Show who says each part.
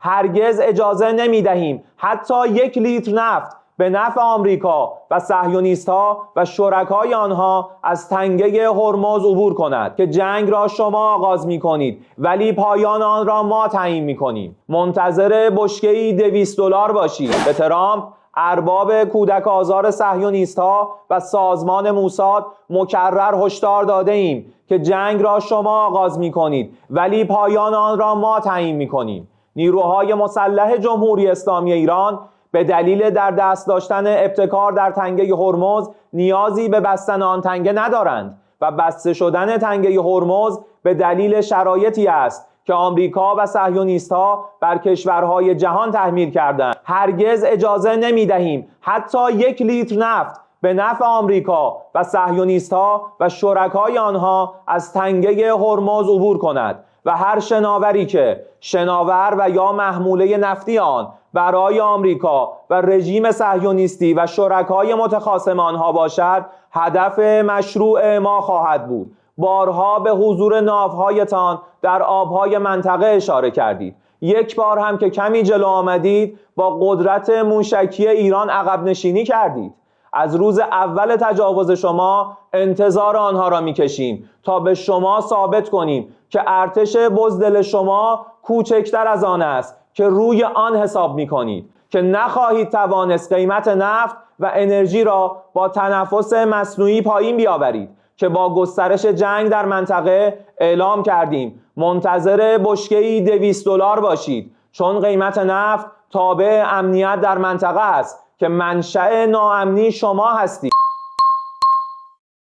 Speaker 1: هرگز اجازه نمی دهیم حتی 1 لیتر نفت به نفع آمریکا و صهیونیست‌ها و شرکای آنها از تنگه هرمز عبور کند که جنگ را شما آغاز می‌کنید ولی پایان آن را ما تعیین می‌کنیم. منتظر بشکه‌ای $200 باشید. به ترامپ، ارباب کودک آزار صهیونیست‌ها و سازمان موساد مکرر هشدار داده ایم که جنگ را شما آغاز می‌کنید ولی پایان آن را ما تعیین می‌کنیم. نیروهای مسلح جمهوری اسلامی ایران به دلیل در دست داشتن ابتکار در تنگه هرمز نیازی به بستن آن تنگه ندارند و بسته شدن تنگه هرمز به دلیل شرایطی است که آمریکا و صهیونیست‌ها بر کشورهای جهان تحمیل کردند. هرگز اجازه نمی دهیم حتی 1 لیتر نفت به نفع آمریکا و صهیونیست‌ها و شرکای آنها از تنگه هرمز عبور کند و هر شناوری که شناور و یا محموله نفتی آن برای آمریکا و رژیم صهیونیستی و شرکای متخاصم آنها باشد هدف مشروع ما خواهد بود. بارها به حضور ناوهایتان در آبهای منطقه اشاره کردید. یک بار هم که کمی جلو آمدید با قدرت موشکی ایران عقب نشینی کردید. از روز اول تجاوز شما انتظار آنها را میکشیم تا به شما ثابت کنیم که ارتش بزدل شما کوچکتر از آن است که روی آن حساب میکنید، که نخواهید توانست قیمت نفت و انرژی را با تنفس مصنوعی پایین بیاورید که با گسترش جنگ در منطقه اعلام کردیم منتظر بشکه‌ای $200 باشید، چون قیمت نفت تابع امنیت در منطقه است که منشأ ناامنی شما هستید.